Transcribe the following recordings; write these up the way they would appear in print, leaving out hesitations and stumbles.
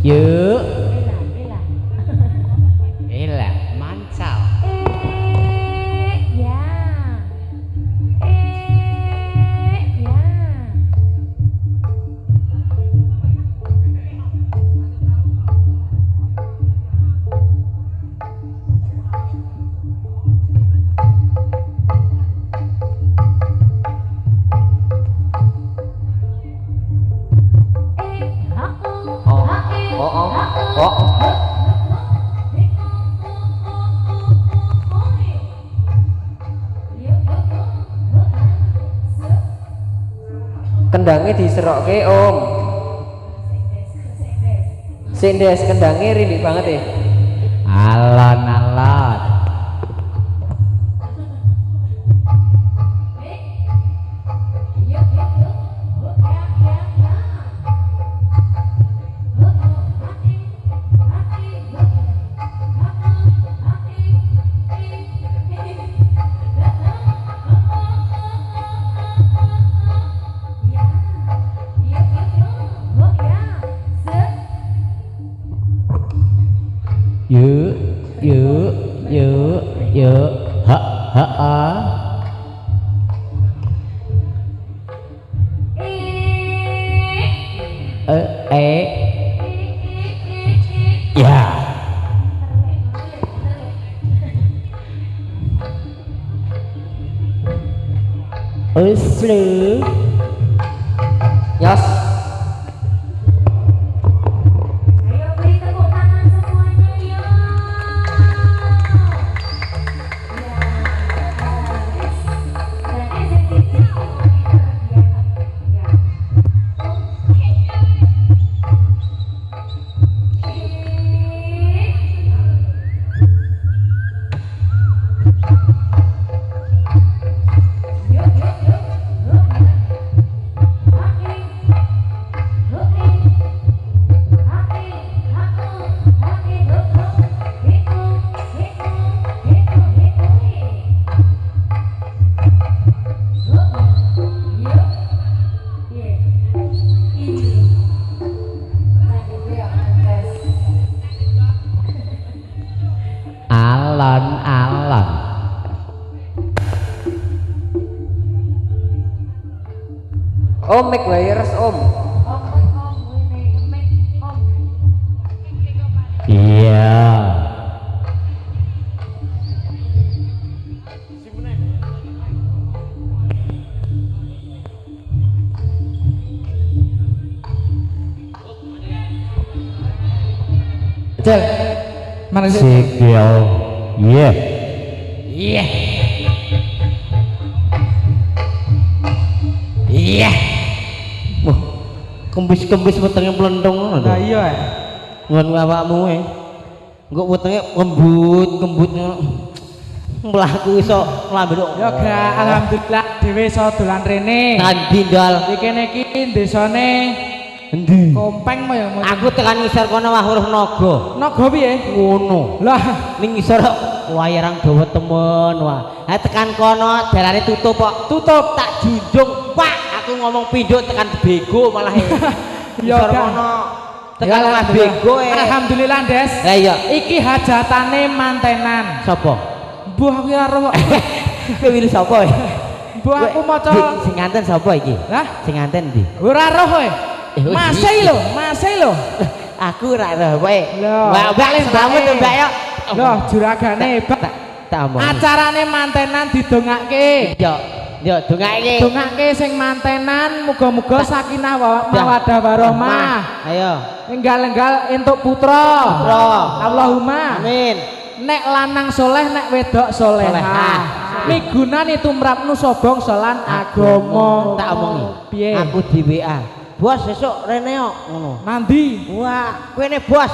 Yuk. Ela, mancal. Ya. Ya. Kendangnya diserokke om. Sindes kendangnya rindik banget ya. Alon-alon. Yuk, yuk, yuk, yuk, ha, ha, ha. Ya. Uslu. Yos. Alon-alon. Om make wires om. Iya. Cel, mana sih? Sikil. Iya. Iya. Iya. Wah, kembis-kembis wetenge melendung. Nah iya. Ngon awakmu Engko wetenge kembut mlaku iso nglambe kok. Ya gak, alhamdulillah dhewe iso dolan rene. Nandi ndal. Iki niki desane Endi? Kompeng mah ya. Aku tekan ngisor kono wah huruf naga. Naga piye? Ngono. Lah, Ning ngisor wayarang dawa temen wah. Ha tekan kono dalane tutup kok. tutup. Tak junjung, Pak. Aku ngomong pindho tekan bego malah. Ya Ngisor gak. kono. Tekan Ya, wah bego Alhamdulillah, Des. Lah iya. Iki hajatane mantenan. Sapa? Mbuh aku ora roh. Kowe pilih sapa? Mbuh aku maca. Sing nganten sapa iki? Lah, Sing nganten ndi? ora roh kowe. Masih lho. Aku ora roh kowe. Loh, Mbak le bangun to Mbak yo. Loh, juragane hebat. Tak omong. Acarane mantenan didongake. Yo dongake. Dongake sing mantenan muga-muga sakinah mawaddah warahmah. Ayo. Enggal-enggal entuk putra. Allahumma. Amin. Nek lanang soleh, nek wedok solehah. Migunan itu merapnu sobong solan agama. Tak omongi. Piye? Aku di WA. Bos sesuk rene kok ngono. Nandi? Wah, kowe ne bos.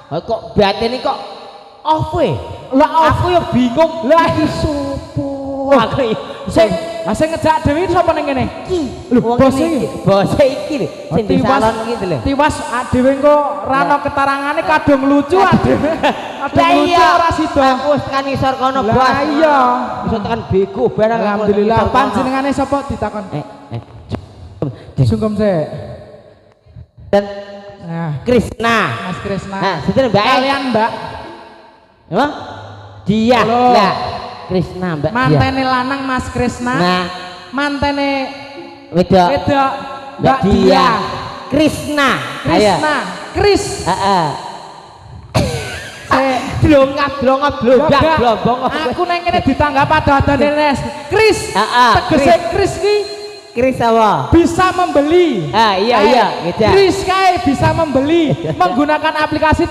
Kok batene kok off we. Lah Aku yo bingung. Lah iki sopo? Aku sing ngejak dhewe sapa ning kene? iki. Lho, bos iki. Bos iki lho. Sing di salon iki lho. Tiwas dhewe engko ra ono ketarangane kadung lucu dhewe. Kadung lucu ora sida. Aku wis tekan isor kono bos. Lah iya. Bisa tekan bego barang. Alhamdulillah. Panjenengane sapa ditakon? Eh. Disungkem sik. Dan Nah, Krisna. Mas Krisna. Nah, sinten Mbak? Kalian Mbak. Apa? Dia. Halo. Lah, Krisna Mbak. Mantene lanang Mas Krisna. Nah, Mantene wedok. wedok Mbak Dia. Krisna. Krisna. Kris. Heeh. Se- Blongap blombang Gak, blombong. aku neng kene ditanggap ada-adane Nes. Kris. Heeh, Tegese Kris ki Kris apa? bisa membeli. Ah, iya, gitu. Kris kae bisa membeli menggunakan aplikasi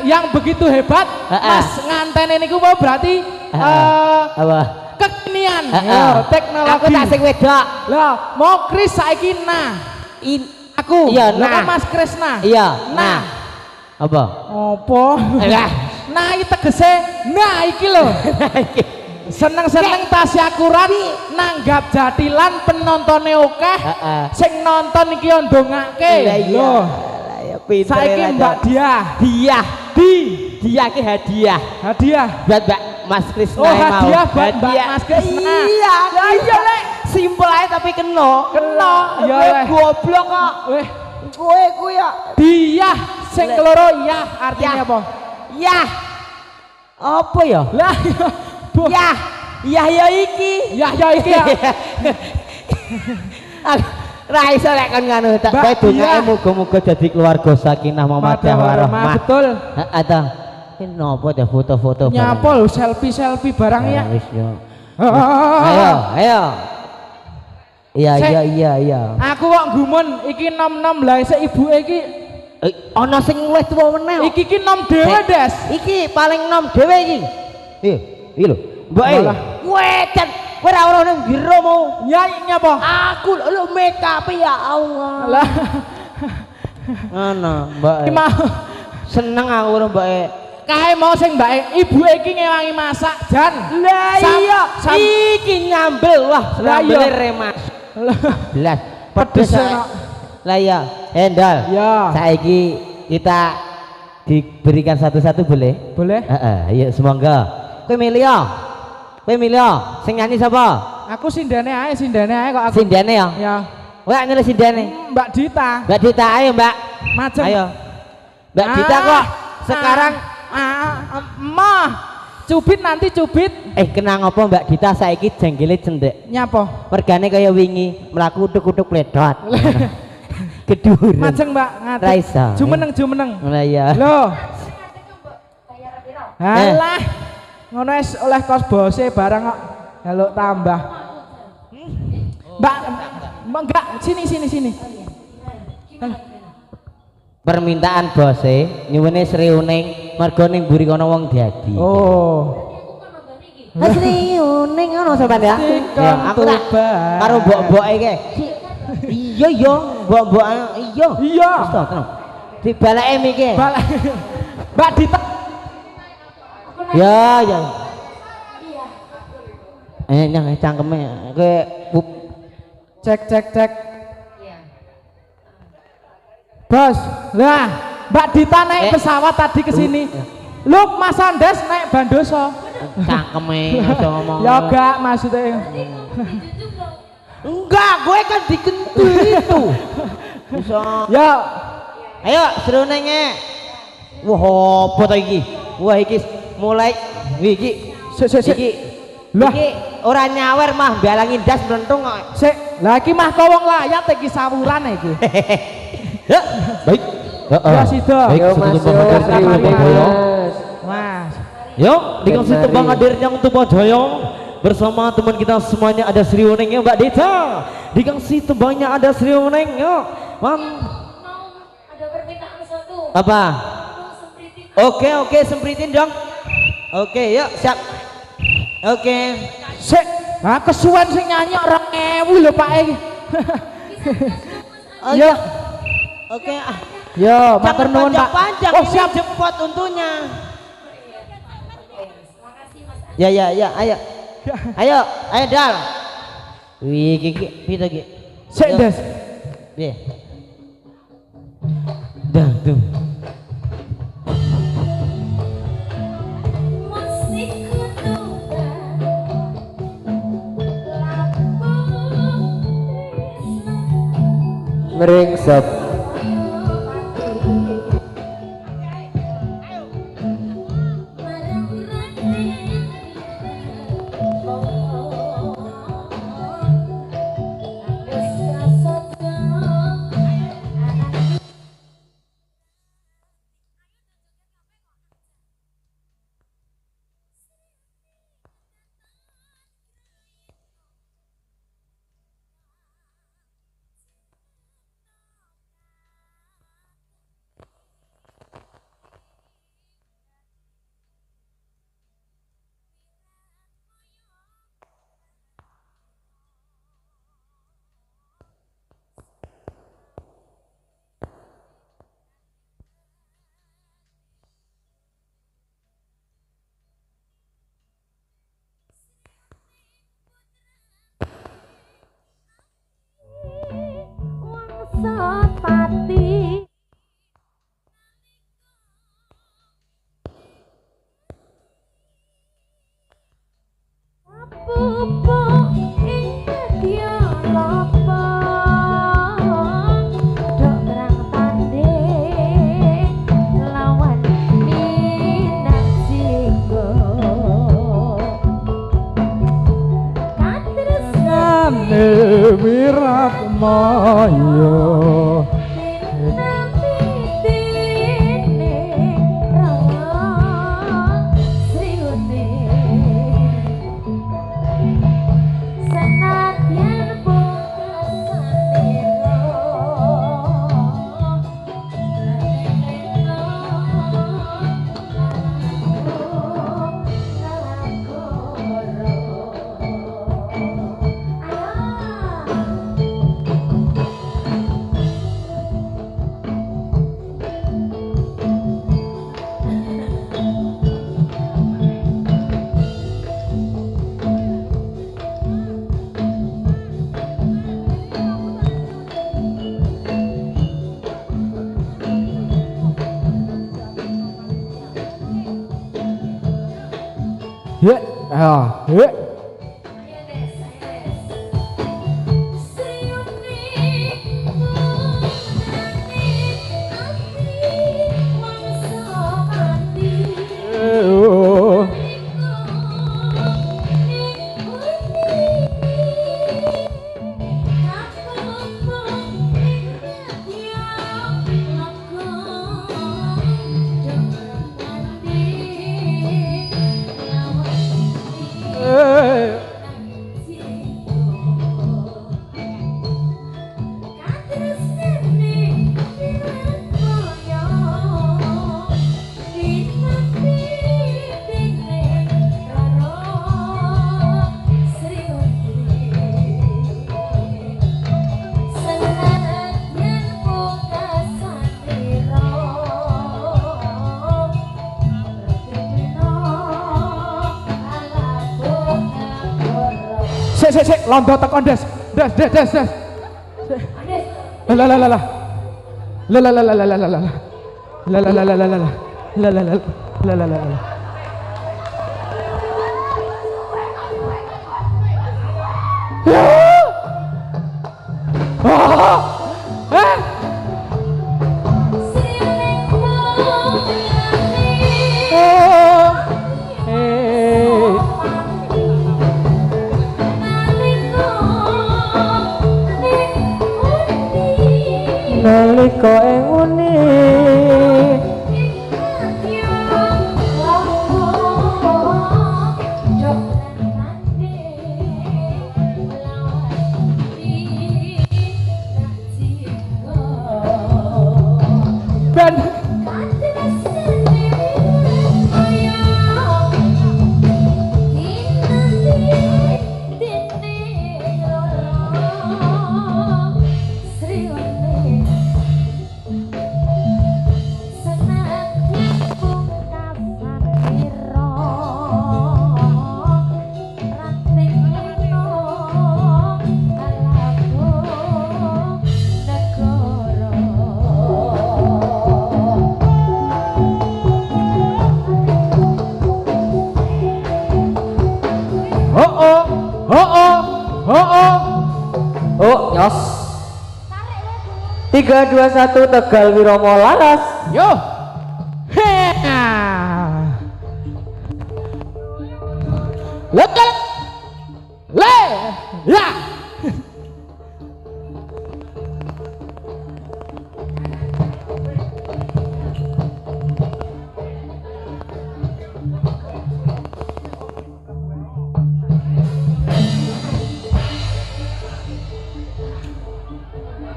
yang begitu hebat. Mas ngantene niku mau berarti Apa? kekinian. Heeh. Yo, teknologi. Aku tak sing wedok. Lah, mau Kris saiki aku. Iya, Lah kan nah. Mas Krisna. Iya, Nah. Apa? Opo? Lah. Nah, iki tegese nah iki lho. Seneng-seneng tasih akurat nanggap jatilan penontonnya oke. Sing nonton iki yo ndongake. Lho. Ya pinter. Saiki Mbak Dia ki hadiah. Hadiah. Buat Mbak Mas Krisna Oh, mau. hadiah buat Mbak Mas Krisna. Iya, iya lek. Simpel aja tapi kena. Ya leh. Goblok kok. Weh, Kowe ku ya. dia sing keloro ya artinya apa? Ya. Apa ya? Lah, Bu. Ya. Ya iki. Ya iki ya. Ra iso lek kon ngono tak Mbak bae dongae Diah. muga-muga dadi keluarga sakinah mawaddah warahmah. Betul. Heeh ta. Ini napa dah foto-foto barang? Nyapa lho selfie barang ya. Wis yo. Ayo. Iya. Aku kok gumun iki nom-nom lah sik ibuke iki. Ana sing luwih tuwa meneh. Iki ki nom dhewe, Des. Iki paling nom dhewe iki. Iki lho. Mbak Alah. wedan kowe ora ora nang biro mau. Ya nyapa? Aku lho make up ya Allah. Lah. Ngono, Mbak. Iki mau Seneng aku karo Mbak. kae mau sing mbake ibuke iki ngewangi masak jan. Lah iya, iki nyambel wah, Lah iya. nyambel remas. Belas Pedes pedes. enak. Lah iya, Endal. Ya. Saiki kita diberikan satu-satu boleh? Boleh? Heeh, ayo semoga. Kowe milih ya. Kowe milih ya. Sing nyanyi sapa? Aku sindane ae kok aku. Sindane ya. Ya. Kowe nyelih sindane. Mbak Dita. Mbak Dita ayo, Mbak. Macem. Ayo. Mbak Dita kok sekarang Mah cubit nanti cubit. kenang apa Mbak Dita saiki jenggele cendek. Nyapa? Mergane kaya wingi mlaku utuk-utuk pledot. Kedur. Majeng Mbak ngadeg. Ra iso. Jumeneng. Lah iya. Loh. Alah. Ngono wis oleh kos bose barang kok. Halo tambah. Mbak enggak sini. Permintaan bose nyuwune sriuning mergo ning mburi kono wong dadi. Oh. Sriuning ngono sampean ya. Ya aku tak karo mbok-mboke iki. Iya, mbok-mbok iya. Iya. Wis to, tenang. Dibaleke mikir. Balik. Mbak Dita. Ya. Nyang cangkeme kowe Cek. Bos, lah Mbak Dita naik pesawat tadi ke sini. Look, Mas Andes naik Bandoso. cangkeme aja ngomong. Ya enggak maksudnya. Enggak, gue kan dikentul itu. Bisa. Ya, Ayo, serunenge. Wah, apa ta iki? Wah, iki mulai iki. sik. Iki. Lah. Iki ora nyawer mah balangi das blentung kok. Sik, lah iki mah kok wong layat iki sawuran iki. Ya, baik. Ya sida. Baik, satu Bangkadir Sriwijaya. Mas. Yuk, dikasih tebang hadir yang Tupajaya bersama teman kita semuanya ada Sriuning ya Mbak Dita. Dikasih tebangnya ada Sriuning yuk. Ada permintaan satu. Apa? Mau sempritin. Oke, sempritin dong. Oke, yuk siap. Oke. Sik, nah kesuwen sing nyanyi 2000 lho Pak iki. Ya. Oke. Yo, matur nuwun Pak. Panjang, Oh, ini siap. jemput untunya. Makasih Mas. Ya, ayo. Ayo Dal. Wih, iki pita iki. Sik, Yuk. Des. Piye? Dah, tuh. Musik kutukan lampu Merengsep pupuk ing dia lopo dok perang tanding lawan minat singgo katerus Ngane wirat maya Ye, ye. Sik, londo tekan des. Des. La la la la la. La la la la la la la la. La la la la la la la. La la la la la la la. Nalika ing uni ben Oh, nyos. 3 2 1 Tegal Wiromo laras. yo. Lekal. Le. Ya.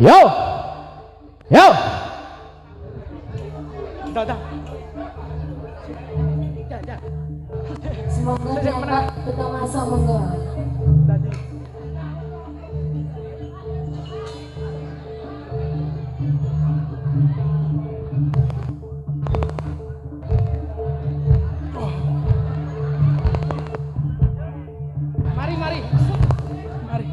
Yo. Dah. semoga dapat kita masuk monggo Mari.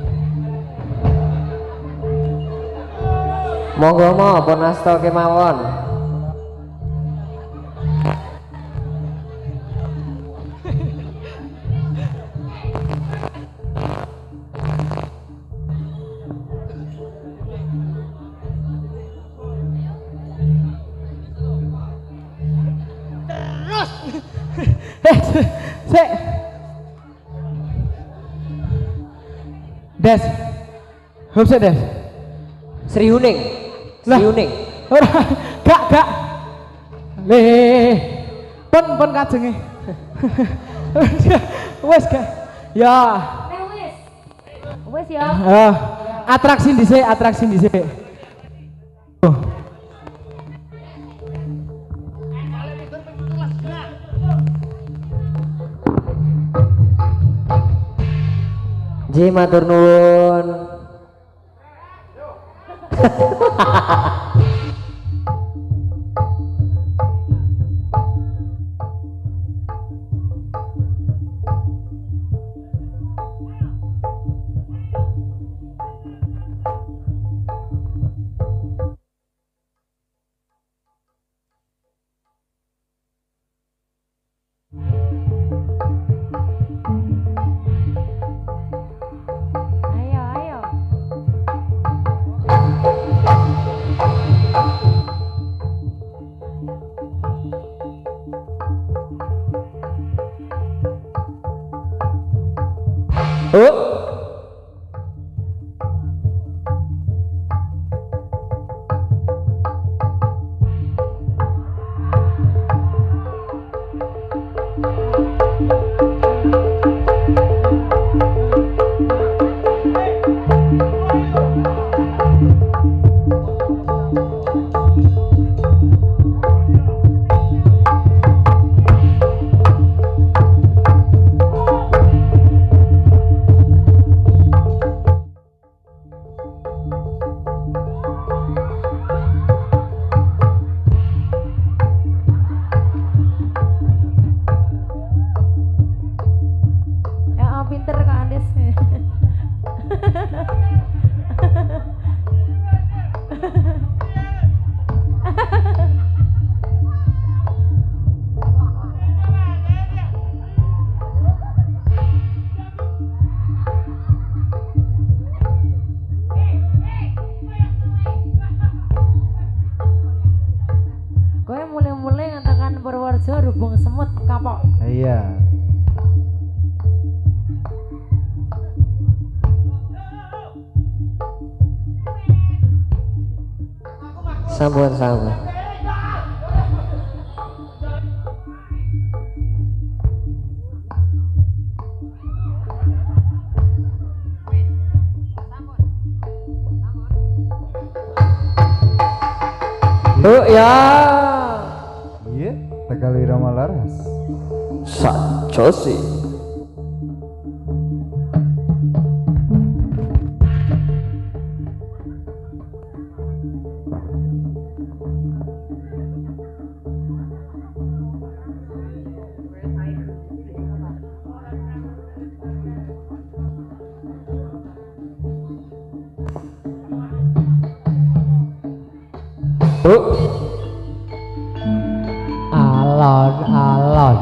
Monggo mo pun asta kemawon. Sik. Des. Hop sik, Des. Sri Uning. Lah. Sri Uning. Ora, gak. Le. Pon kajenge. Wes gak. Ya. Wes ya. Atraksi dhisik. Oh. Ji matur nuwun. Ayo. Oh. Ya pinter Kak Andes. Kowe mulai-mulai ngatakan Purworejo rubung semut kapok. Iya. Sampun. Oh ya. Iya, Tegal Irama Laras. Sajosi. Oh. Alon.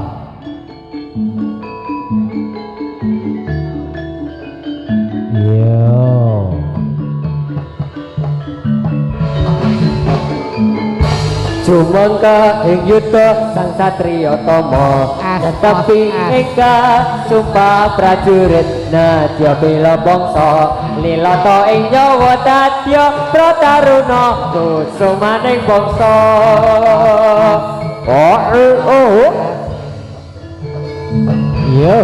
Yo. Jumangka ing yuda sang satriya tama tapi ingkang sumpah prajurit nadya bela bangsa lilata ing nyawa dadya prataruna kusumaning bangsa Yo.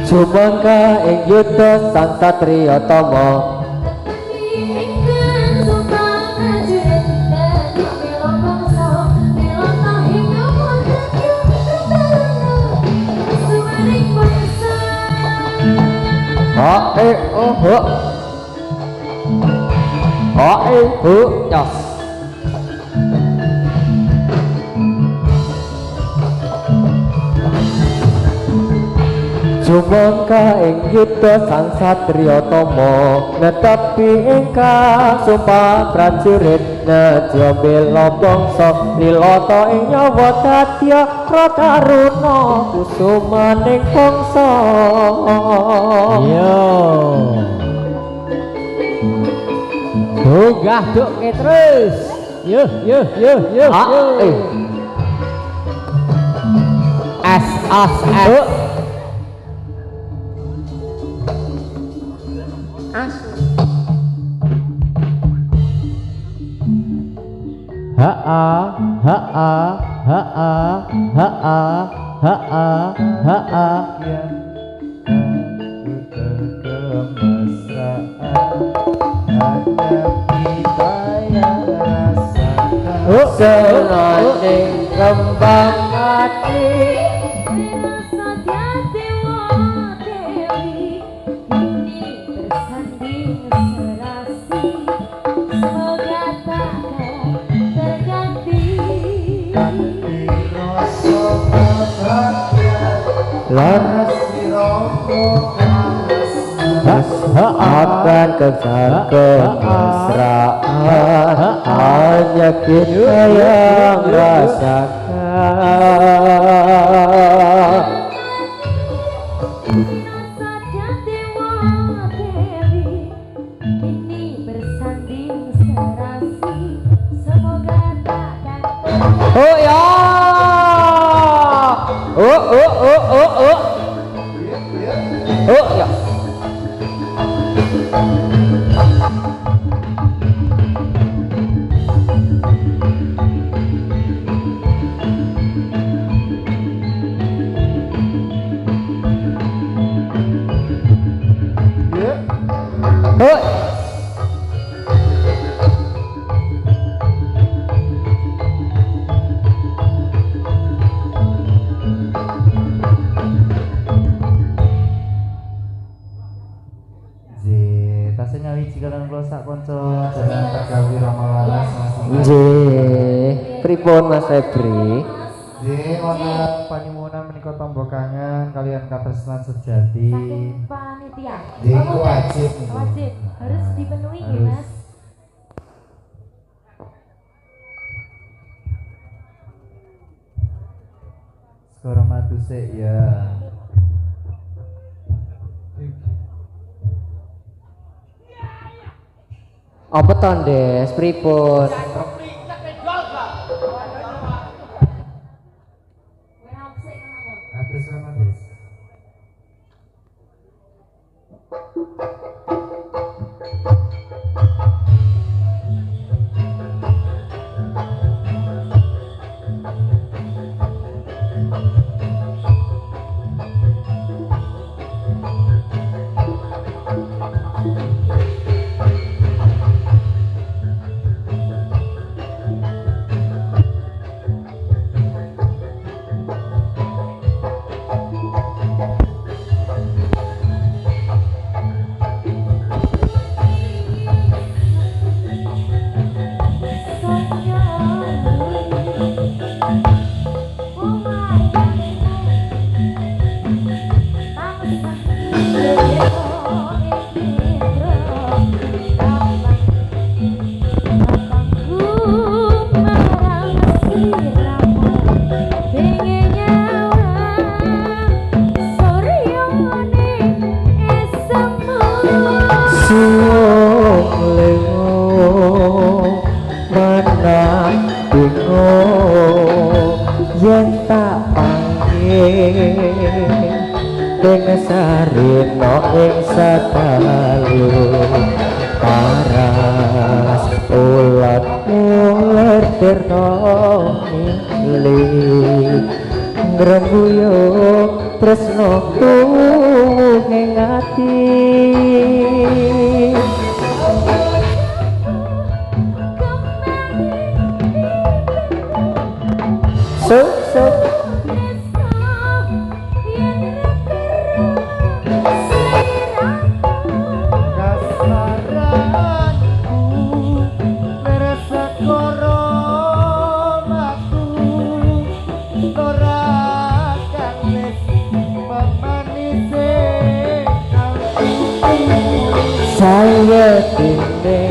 Jumangka ing yuda sang satriya tama Yos. Jumangka ing yuda sang satriya tama netepi ingkang sumpah prajurit nadya bela bangsa lilata ing nyawa dadya prataruna kusumaning bangsa. Yo. munggah dukke terus. Yuh. S. Senaning kembang hati laras akan kejar kemesraan hanya kita yang rasakan. Oh ya. Oh ya. Pripun Mas Febri? Nggih, ana panyuwunan menika tamba kangen kalian katresnan sejati. Panitia. Nggih, itu wajib niku. Wajib, harus dipenuhi nggih, Mas. Skoro matu sik ya. Apa to, Des? Pripun? Atus sama Des. Sarino ing sadalu paras ulat ular tirta mili ngrembuyo tresno ing ati so saya tine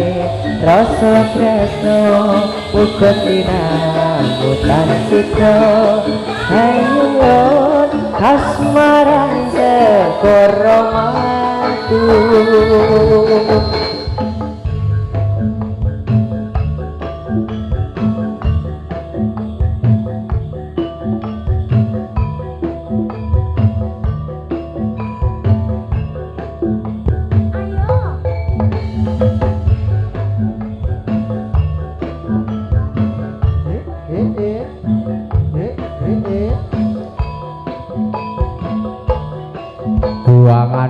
rasa tresno uga tinamutan cita hayun kasmaran sekoro matu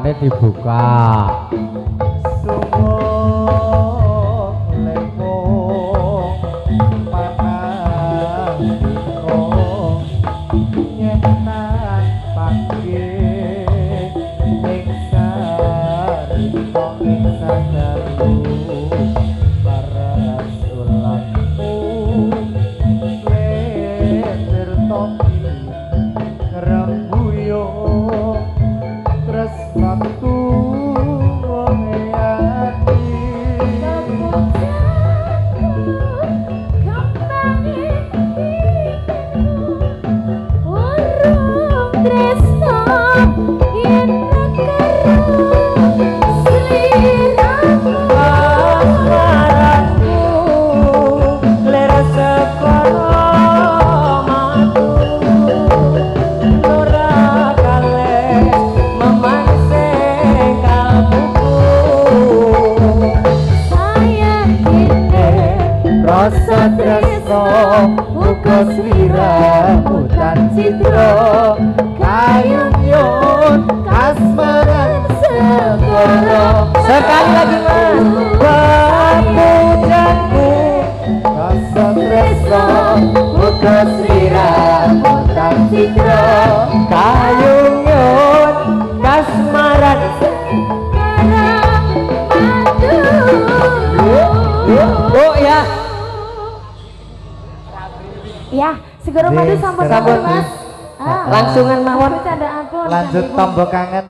Lamparane dibuka. Sungguh lepo panang dino nyetan panggih ing sarita ing sadalu paras ulanmu letir topi rembuyo tresnatu rasa tresno muga sliramu tan citra kayun kasmaran segara. Sekali lagi Mas. Pamujanmu rasa tresno muga sliramu tan citra Kayun kasmaran Bu ya. Ya, segera madu sampun Sampun. Mas. Langsungan mawon. Bercandaan pun. lanjut tombok kangen.